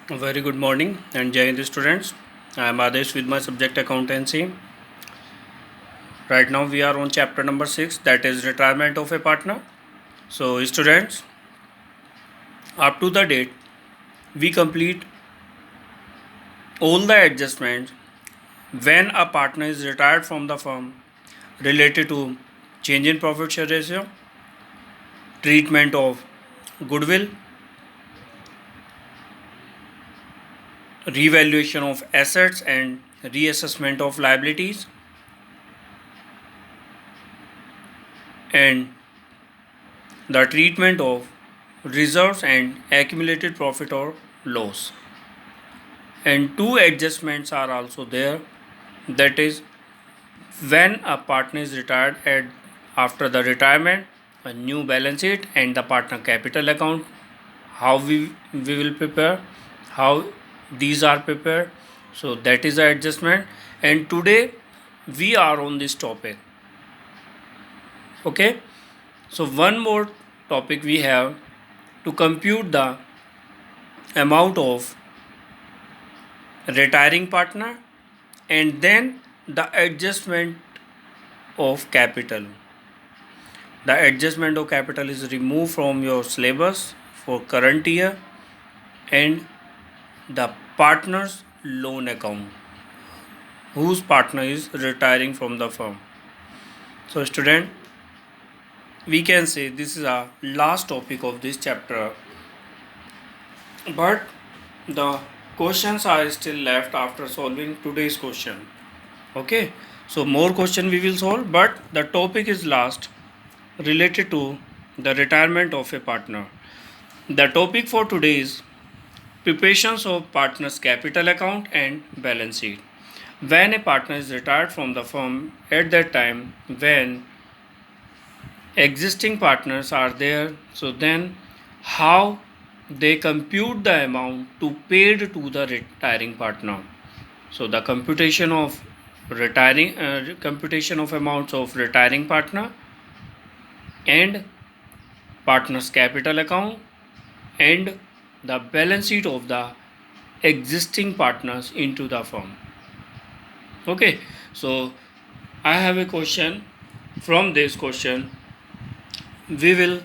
A very good morning and Jai Hind students. I am Adesh with my subject accountancy. Right now we are on chapter number 6, that is retirement of a partner. So students, up to the date we complete all the adjustments when a partner is retired from the firm related to change in profit share ratio, treatment of goodwill, revaluation of assets and reassessment of liabilities, and the treatment of reserves and accumulated profit or loss. And two adjustments are also there, that is when a partner is retired at after the retirement, a new balance sheet and the partner capital account, how we will prepare, how these are prepared. So that is the adjustment, and today we are on this topic. Okay, so one more topic we have to compute the amount of retiring partner and then the adjustment of capital. The adjustment of capital is removed from your syllabus for current year, and the partner's loan account whose partner is retiring from the firm. So student, we can say this is our last topic of this chapter, but the questions are still left after solving today's question. Okay, so more question we will solve, but the topic is last, related to the retirement of a partner. The topic for today is preparations of partner's capital account and balance sheet. When a partner is retired from the firm, at that time when existing partners are there, so then how they compute the amount to paid to the retiring partner. So the computation of amounts of retiring partner and partner's capital account and the balance sheet of the existing partners into the firm. Okay, so I have a question. From this question we will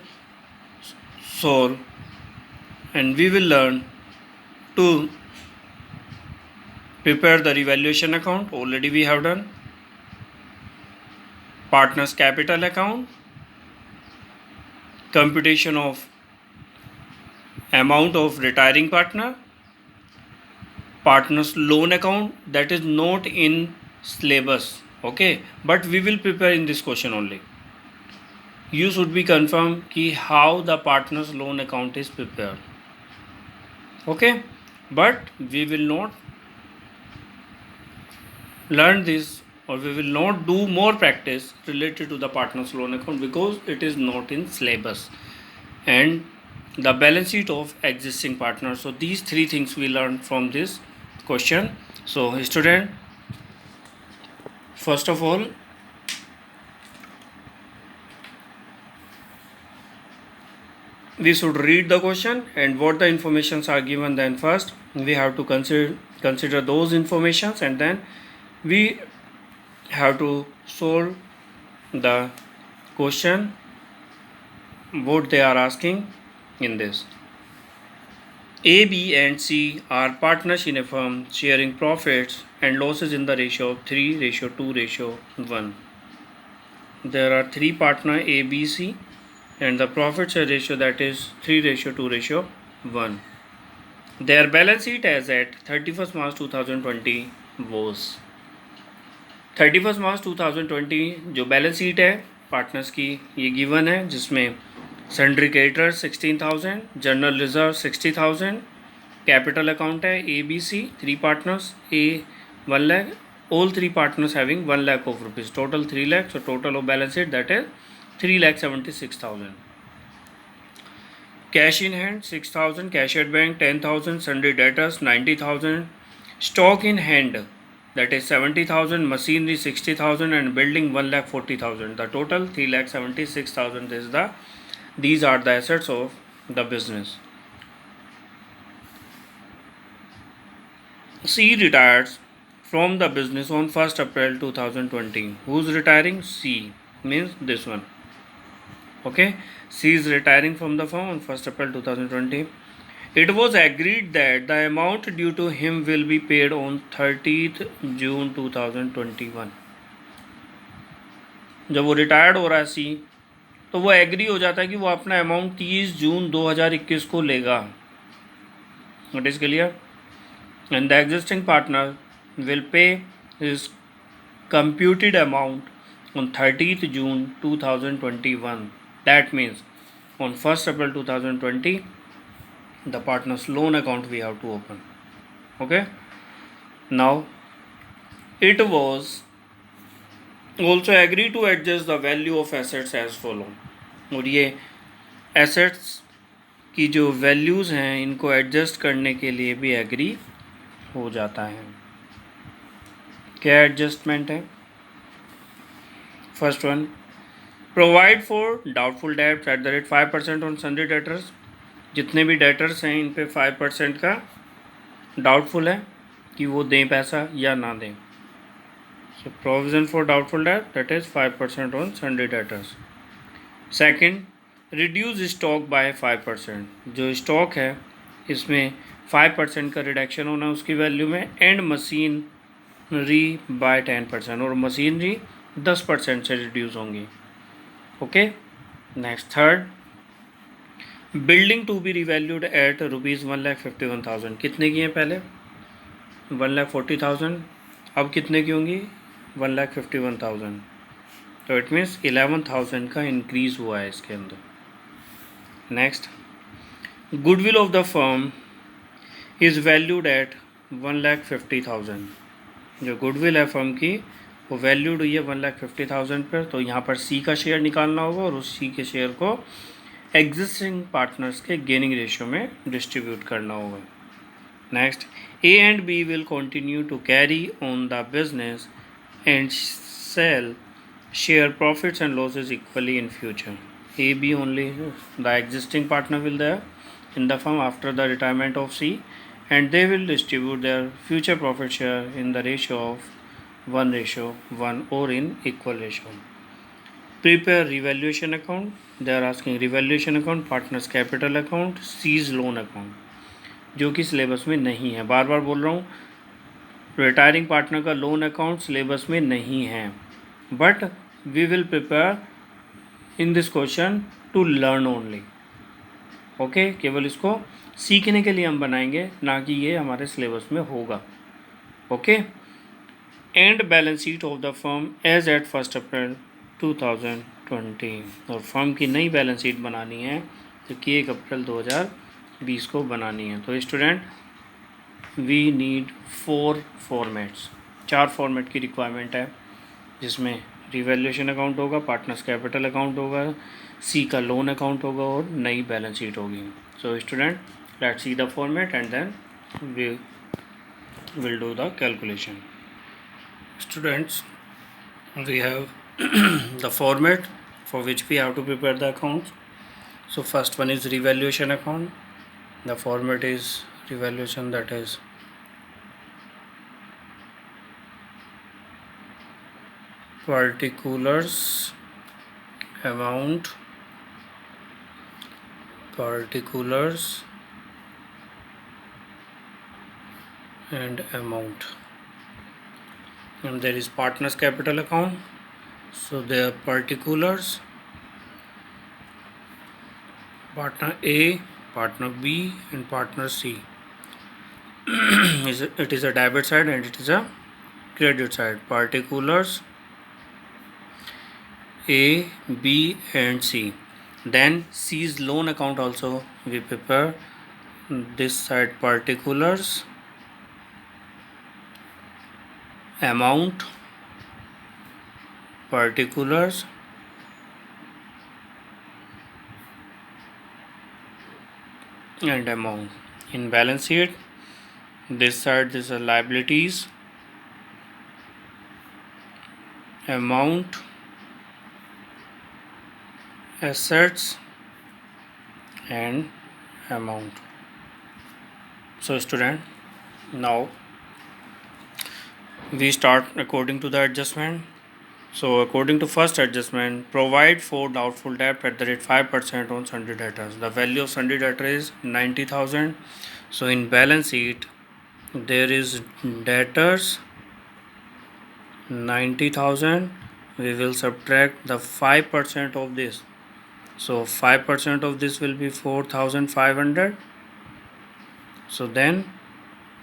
solve and we will learn to prepare the revaluation account. Already we have done partner's capital account, computation of amount of retiring partner, partner's loan account, that is not in syllabus. Okay, but we will prepare in this question only. You should be confirmed ki how the partner's loan account is prepared. Okay, but we will not learn this, or we will not do more practice related to the partner's loan account because it is not in syllabus, and the balance sheet of existing partners. So these three things we learned from this question. So student, first of all we should read the question and what the informations are given. Then first we have to consider those informations, and then we have to solve the question what they are asking in this. A, B and C are partners in a firm sharing profits and losses in the ratio of 3:2:1. There are three partners A, B, C, and the profit share ratio, that is 3:2:1. Their balance sheet as at 31st March 2020 was 31st March 2020 जो balance sheet है partners की ये given है, जिसमें sundry creditor 16,000, general reserve 60,000, capital account है A B C, three partners A 1 lakh, all three partners having 1 lakh of rupees, total 3 lakh. So total of balance sheet, that is 3,76,000. Cash in hand 6,000, cash at bank 10,000, sundry debtors 90,000, stock in hand, that is 70,000, machinery 60,000, and building 1,40,000. The total 3,76,000 these are the assets of the business. C retires from the business on 1st April 2020. Who's retiring? C means this one. Okay, C is retiring from the firm on 1st April 2020. It was agreed that the amount due to him will be paid on 30th June 2021. जब वो retired हो रहा है सी, तो वो agree हो जाता है कि वो अपना अमाउंट 30 जून 2021 को लेगा. It is clear? And the existing partner will pay his computed amount on 30th June 2021. That means on 1st April 2020, the partner's loan account we have to open. Okay. Now, it was also agreed to adjust the value of assets as follow. और ये assets की जो values हैं इनको adjust करने के लिए भी एग्री हो जाता है. क्या एडजस्टमेंट है? First one, provide for doubtful debts at the rate 5% on sundry debtors. जितने भी डेटर्स हैं इन पे 5% का डाउटफुल है कि वो दें पैसा या ना दें. सो प्रोविजन फॉर डाउटफुल डेब्ट that is 5% on sundry debtors. Second, reduce stock by 5%. जो स्टॉक है इसमें 5% का रिडक्शन होना है उसकी वैल्यू में. And machinery by 10%. और मशीनरी 10% से रिड्यूस होंगी. Okay. Next third, building to be revalued at ₹1,51,000. कितने की हैं पहले? 1,40,000. अब कितने की होंगी? 1,51,000. तो इट मीन्स 11,000 का इंक्रीज़ हुआ है इसके अंदर. Next, goodwill of the firm is valued at 1,50,000. जो गुडविल है फर्म की वो वैल्यूड हुई है 1,50,000 पर. तो यहाँ पर सी का शेयर निकालना होगा और उस सी के शेयर को एग्जिस्टिंग पार्टनर्स के गेनिंग रेशियो में डिस्ट्रीब्यूट करना होगा. Next, A and B will continue to carry on the business and sell share profits and losses equally in future. A, B only the existing partner will there in the firm after the retirement of C, and they will distribute their future profit share in the ratio of 1:1 or in equal ratio. Prepare revaluation account. They are asking revaluation account, partners capital account, C's loan account, जो कि syllabus में नहीं है. बार बार बोल रहा हूँ, retiring partner का loan account syllabus में नहीं है, but we will prepare in this question to learn only. Okay, केवल इसको सीखने के लिए हम बनाएंगे, ना कि ये हमारे सिलेबस में होगा. Okay. And balance sheet of the firm as at 1st April 2020. और फर्म की नई बैलेंस शीट बनानी है जो कि 1 अप्रैल 2020 को बनानी है. तो student, we need 4 formats. 4 format की रिक्वायरमेंट है, जिसमें रिवैल्यूएशन अकाउंट होगा, पार्टनर्स कैपिटल अकाउंट होगा, सी का लोन अकाउंट होगा और नई बैलेंस शीट होगी. So student, let's see the format and then we will do the calculation. Students, we have the format for which we have to prepare the account. So first one is revaluation account. The format is revaluation, that is particulars amount, particulars and amount. And there is partners capital account. So there are particulars, partner A, partner B and partner C. It is a debit side and it is a credit side. Particulars A, B and C. Then C's loan account also we prepare. This side particulars, amount, particulars and amount. In balance sheet, this side this are liabilities, amount, assets and amount. So student, now We start according to the adjustment. So according to first adjustment, provide for doubtful debt at the rate 5% on sundry debtors. The value of sundry debtor is 90,000. So in balance sheet, there is debtors 90,000. We will subtract the 5% of this. So 5% of this will be 4,500. So then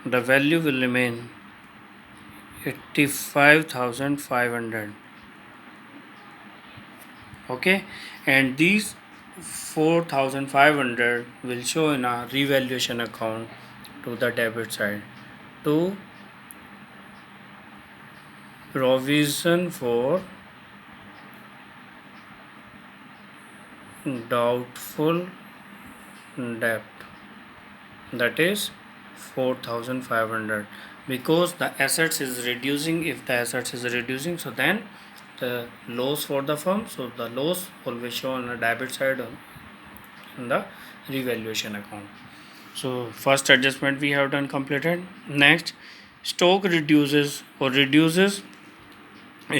the value will remain 85,500. Okay, and these 4,500 will show in a revaluation account to the debit side to provision for doubtful debt, that is 4,500, because the assets is reducing. If the assets is reducing, so then the loss for the firm, so the loss always show on the debit side in the revaluation account. So first adjustment we have done completed. Next, stock reduces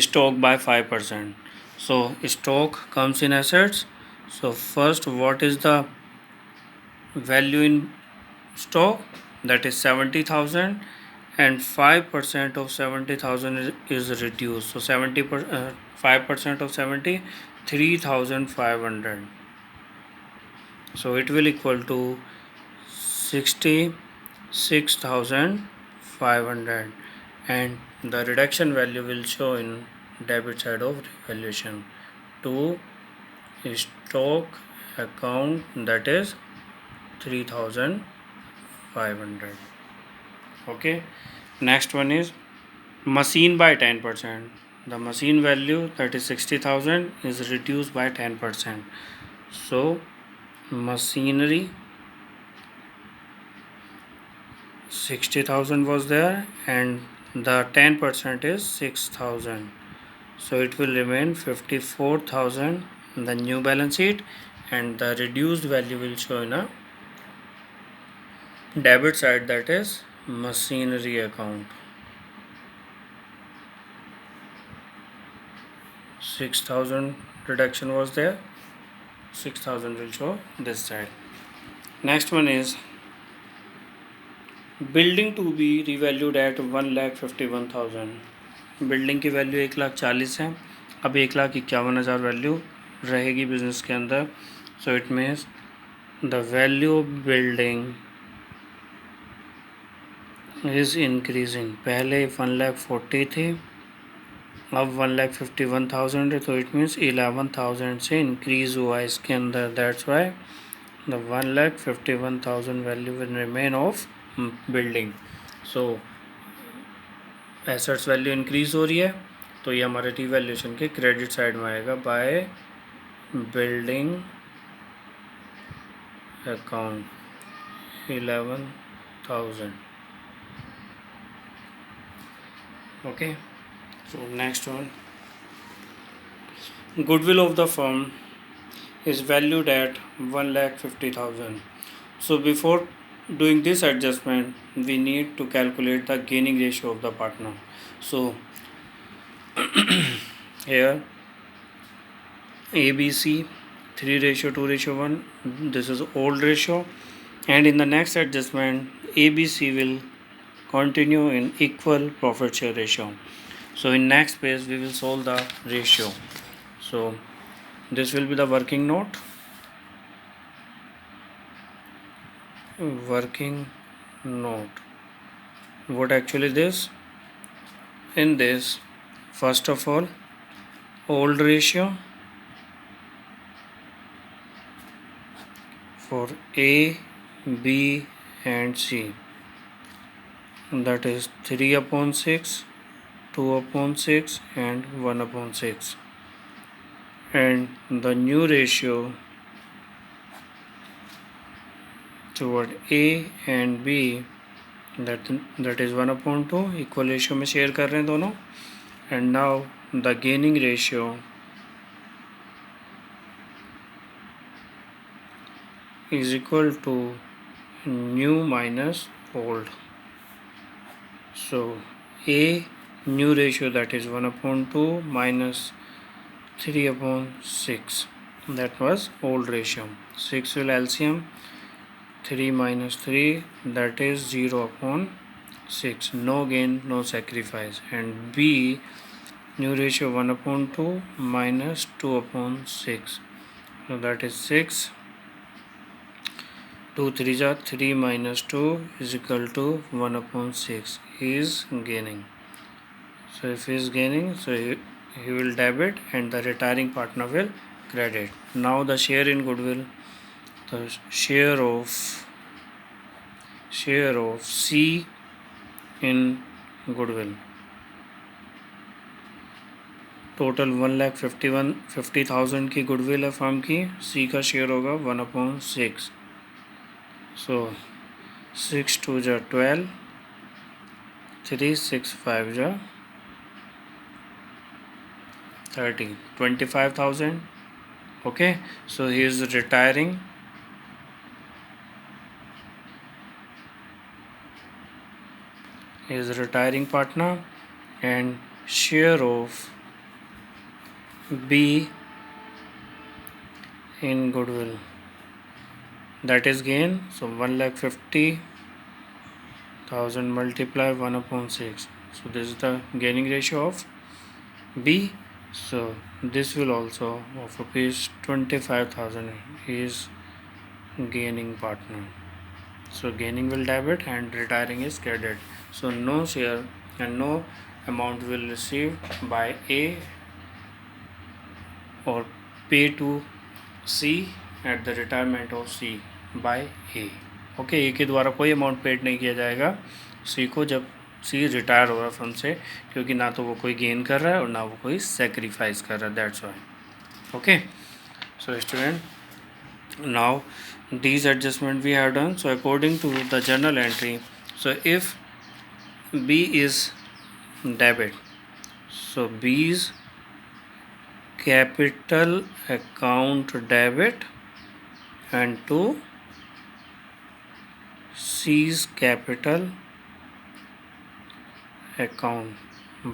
stock by 5%. So stock comes in assets. So first, what is the value in stock? That is 70,000, and 5% of 70,000 is reduced. So 5% of 70, 3,500. So it will equal to 66,500, and the reduction value will show in debit side of revaluation to stock account, that is 3,500. Okay, next one is machine by 10%. The machine value, that is 60,000, is reduced by 10%. So machinery 60,000 was there, and the 10% is 6,000. So it will remain 54,000 in the new balance sheet, and the reduced value will show in a debit side, that is machinery account. 6,000 reduction was there, 6,000 will show this side. Next one is building to be revalued at 1,51,000. Building की value 1,40,000 है. अब 1,51,000 value रहेगी business के अंदर. So it means the value of building is increasing. पहले 1,40,000 थी, अब 1,51,000 है. तो इट मीन्स 11,000 से इंक्रीज हुआ इसके अंदर. That's why the 1,51,000 value will remain of building. So assets value increase हो रही है, तो ये हमारे रिवैल्यूएशन के क्रेडिट साइड में आएगा by building account 11,000. Okay, so next one, goodwill of the firm is valued at 1,50,000. So before doing this adjustment, we need to calculate the gaining ratio of the partner. So here ABC 3:2:1, this is old ratio, and in the next adjustment ABC will continue in equal profit share ratio. So in next page we will solve the ratio. So this will be the working note. What actually this? In this, first of all, old ratio for A, B and C, that is 3/6, 2/6 and 1/6, and the new ratio toward A and B, that is 1/2. Equal ratio में share कर रहे हैं दोनों. And now the gaining ratio is equal to new minus old. So A new ratio, that is 1/2 minus 3/6. That was old ratio. 6 will LCM, 3 minus 3, that is 0/6. No gain, no sacrifice. And B, new ratio 1/2 minus 2/6. So that is 6. 2 3 are 3 minus 2 is equal to 1/6. He is gaining. So if he is gaining, so he will debit and the retiring partner will credit. Now the share in goodwill, the share of C in goodwill, total 1,50,000 की goodwill है firm की. सी का share होगा 1/6. सो 6 2 जा 12, 3 6 5 जा 30, 25,000. Okay, so he is retiring. He is retiring partner, and share of B in goodwill, that is gain. So 1,50,000 multiply 1/6. So this is the gaining ratio of B. So this will also of rupees 25,000 is gaining partner. So gaining will debit and retiring is credit. So no share and no amount will receive by A or pay to C at the retirement of C by A. Okay, A के द्वारा कोई amount paid नहीं किया जाएगा सी को जब C retire हो रहा है फर्म से, क्योंकि ना तो वो कोई गेन कर रहा है और ना वो कोई सेक्रीफाइस कर रहा है. That's why. Okay, so student, now these adjustment we have done. So according to the journal entry, so if B is debit, so B's capital account debit and to C's capital account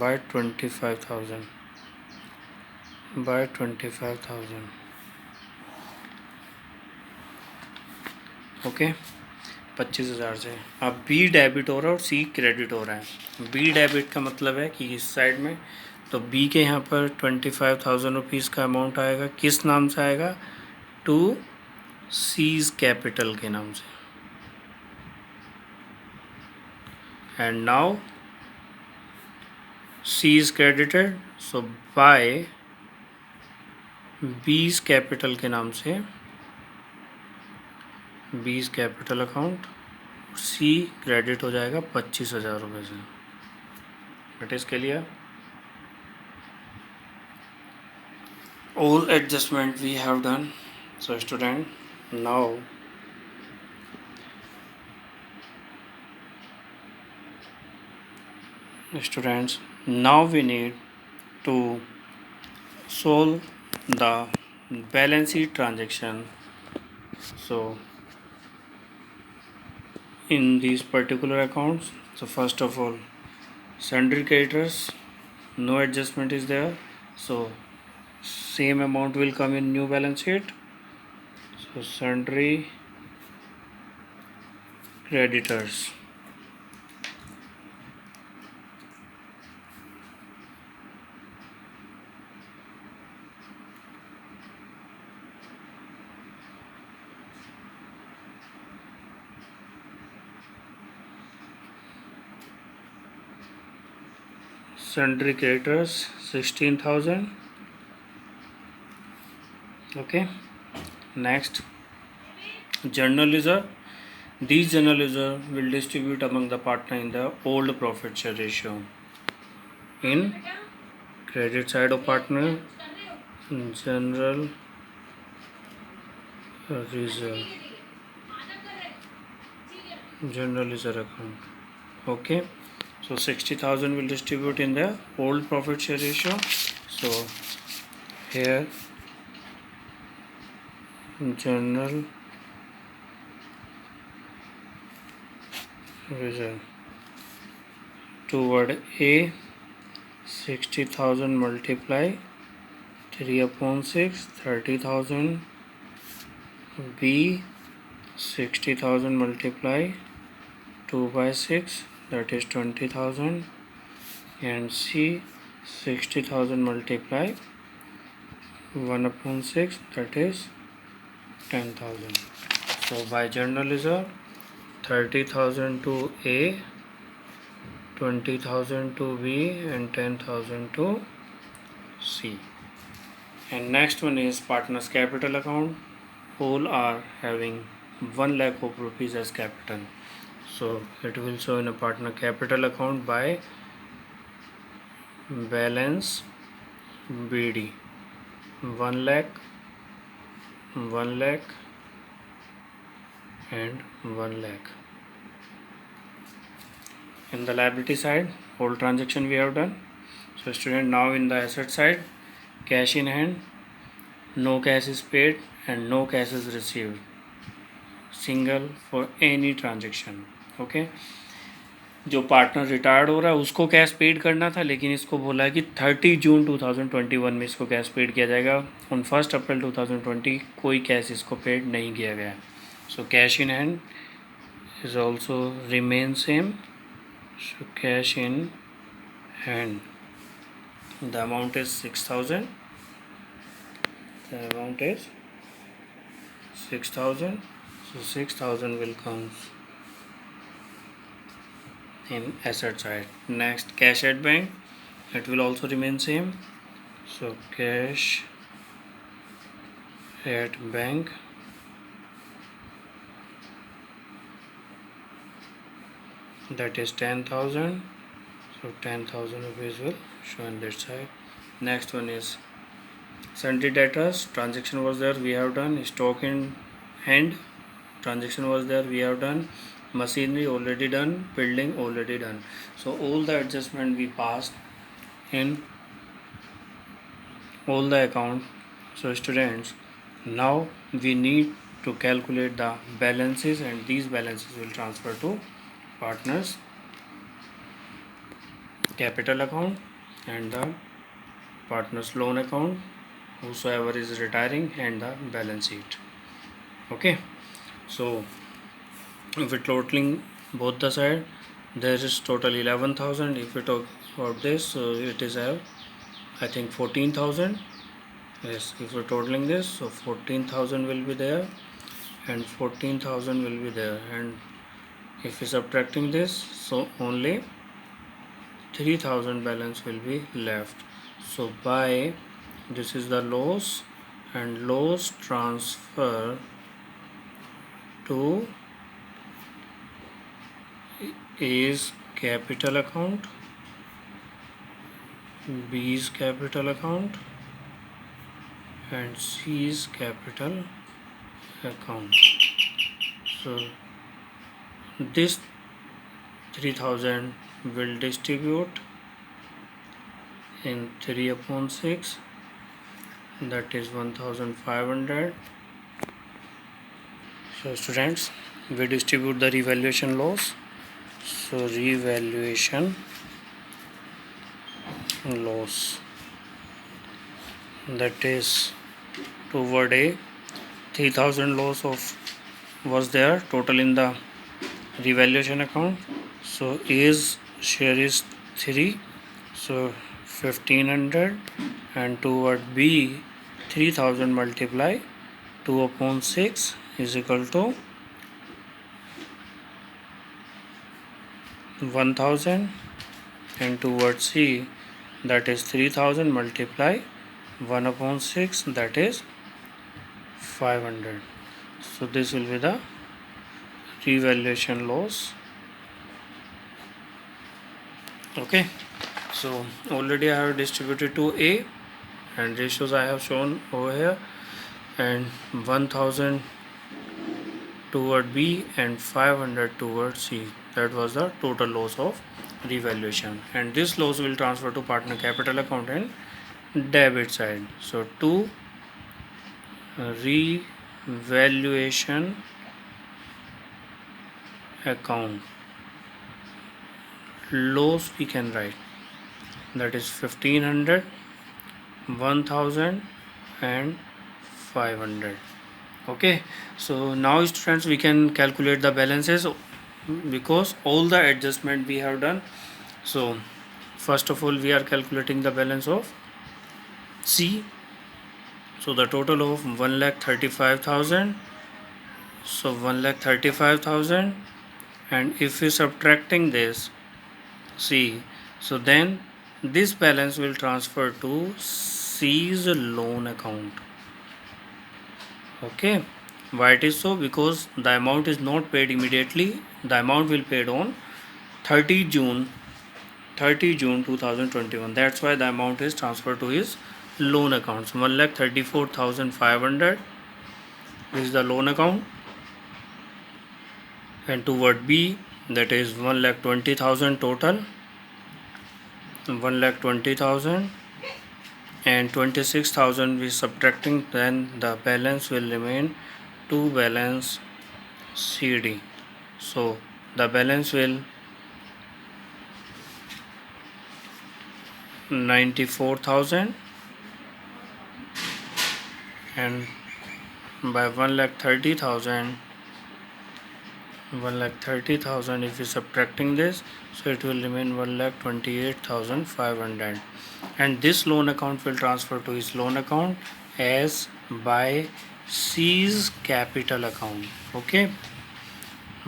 by 25,000 by 25,000. Okay, 25,000 से. अब B debit हो रहा है और सी credit हो रहा है. B debit का मतलब है कि इस साइड में, तो बी के यहाँ पर 25,000 रुपीज़ का अमाउंट आएगा. किस नाम से आएगा? टू सीज कैपिटल के नाम से. And now C is credited, so by B's capital के नाम से, बीज कैपिटल अकाउंट, सी क्रेडिट हो जाएगा 25,000 रुपये से. It is clear. All adjustment we have done. So student, now students, now we need to solve the balance sheet transaction. So in these particular accounts, so first of all, sundry creditors, no adjustment is there, so same amount will come in new balance sheet. So sundry creditors, sundry creditors 16,000. Okay, next, journal ledger. These journal ledger will distribute among the partner in the old profit share ratio. In credit side of partner, general reserve, general ledger account. Okay, so 60,000 will distribute in the old profit share ratio. So here general reserve toward A 60,000 multiply 3/6, 30,000. B, 60,000 multiply 2/6, that is 20,000. And C, 60,000 multiply 1/6, that is 10,000. So by general reserve, 30,000 to A, 20,000 to B, and 10,000 to C. And next one is partners capital account. All are having 1 lakh of rupees as capital. So it will show in a partner capital account by balance BD 1 lakh, 1 lakh, and 1 lakh. In the liability side, all transaction we have done. So student, now in the asset side, cash in hand, no cash is paid and no cash is received, single for any transaction. Okay, जो partner retired हो रहा है उसको cash paid करना था, लेकिन इसको बोला है कि 30 जून 2021 में इसको कैश पेड किया जाएगा. ऑन 1 अप्रैल 2020 कोई कैश इसको पेड नहीं किया गया. So cash in hand is also remain same. So cash in hand, the amount is 6,000. The amount is 6,000. So 6,000 will come in asset side. Next, cash at bank, it will also remain same. So cash at bank, that is 10,000. So 10,000 rupees will show on that side. Next one is sundry debtors. Transaction was there, we have done. Stock in hand, transaction was there, we have done. Machinery already done. Building already done. So all the adjustment we passed in all the account. So students, now we need to calculate the balances, and these balances will transfer to partners capital account and the partners loan account, whosoever is retiring, and the balance sheet. Okay, so if we totaling both the side, there is total 11,000. If we talk about this, so it is I think 14,000. Yes, if we're totaling this, so 14,000 will be there and 14,000 will be there. And if we subtracting this, so only 3,000 balance will be left. So by this is the loss, and loss transfer to A's capital account, B's capital account, and C's capital account. So this 3,000 will distribute in 3/6, that is 1,500. So students, we distribute the revaluation loss. So revaluation loss, that is toward A, 3,000 loss of was there total in the revaluation account. So A's share is 3, so 1,500, and toward B, 3,000 multiply 2/6 is equal to 1,000, and towards C, that is 3,000 multiply 1/6, that is 500. So this will be the revaluation loss. Okay, so already I have distributed to A, and ratios I have shown over here, and 1,000 toward B and 500 towards C. That was the total loss of revaluation, and this loss will transfer to partner capital account and debit side. So to revaluation account, loss we can write that is 1500, 1000 and 500. Okay, so now students we can calculate the balances because all the adjustment we have done. So first of all we are calculating the balance of C. So the total of 1,35,000. So 1,35,000, and if we subtracting this C, so then this balance will transfer to C's loan account. Okay, why it is so? Because the amount is not paid immediately. The amount will paid on 30 June 2021. That's why the amount is transferred to his loan accounts. 1,34,500 is the loan account, and toward B, that is 1,20,000 total, 1,20,000 and 26,000 we subtracting, then the balance will remain to balance CD. So the balance will 94,000, and by 1,30,000, if we subtracting this, so it will remain 1,28,500, and this loan account will transfer to his loan account as by C's capital account. Okay,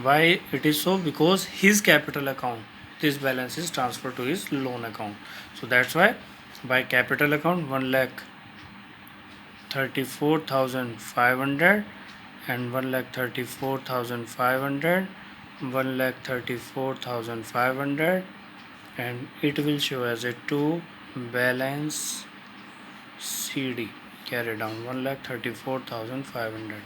why it is so? Because his capital account, this balance is transferred to his loan account. So that's why by capital account 1,34,500 and 1,34,500, 1,34,500, and it will show as a to balance CD. Carry down 1,34,500.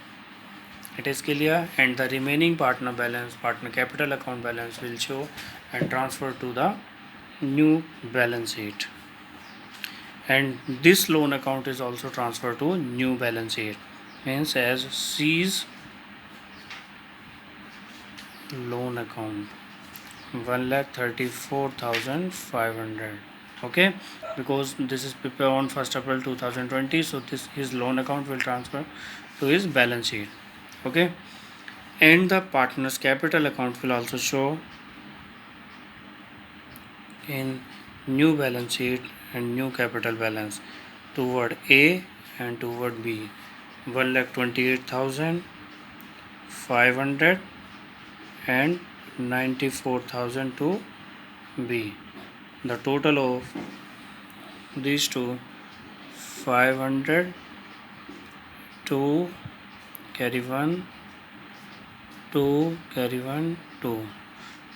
It is clear, and the remaining partner balance, partner capital account balance will show and transfer to the new balance sheet, and this loan account is also transferred to new balance sheet, means as C's loan account 1,34,500. Okay, because this is prepared on 1st April 2020, so this his loan account will transfer to his balance sheet. Okay, and the partner's capital account will also show in new balance sheet and new capital balance toward A and toward B. 1,28,500 and 94,000 to B. The total of these two, 500 to carry 1, 2 carry 1, 2.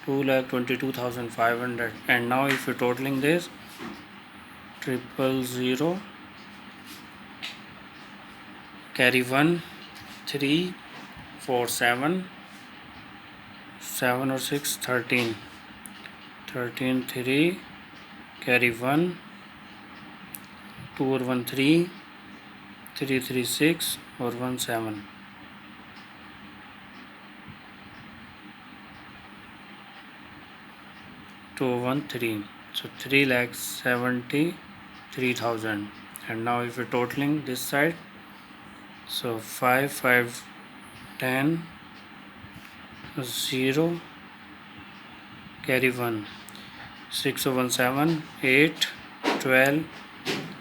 2,22,500, and now if you're totaling this 000 carry 1, 3, 4, 7, 7 or 6, 13, 13, 3 carry 1, 2 or 1, 3, 3, 3, 6 or 1, 7. 213, so 3,73,000, and now if you're totaling this side, so 5, 5, 10, 0 carry 1, 6 or 1, 7, 8, 12,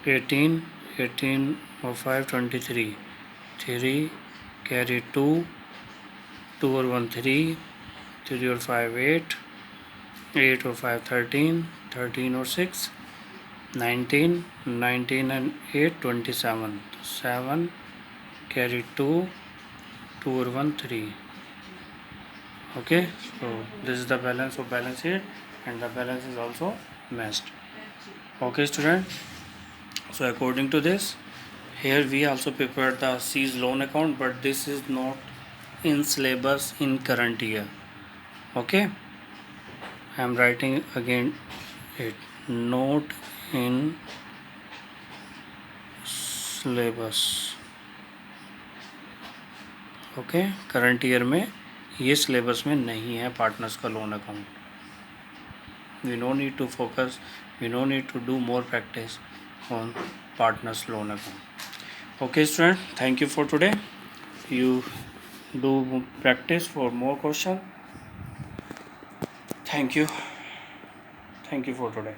18, 18 or 5, 23, 3 carry 2, 2 or 1, 3, 3 or 5, 8, 8 or 5, 13, 13 or 6, 19, 19 and 8, 27, 7 carry 2, 2 or 1, 3. Okay, so this is the balance of balance sheet, and the balance is also matched. Okay student, so according to this, here we also prepared the C's loan account, but this is not in syllabus in current year. Okay, I am writing again it, not in syllabus. Okay, current year में ये syllabus में नहीं है partners का loan account. We no need to focus, we no need to do more practice on partners loan account. Okay student, thank you for today. You do practice for more question. Thank you for today.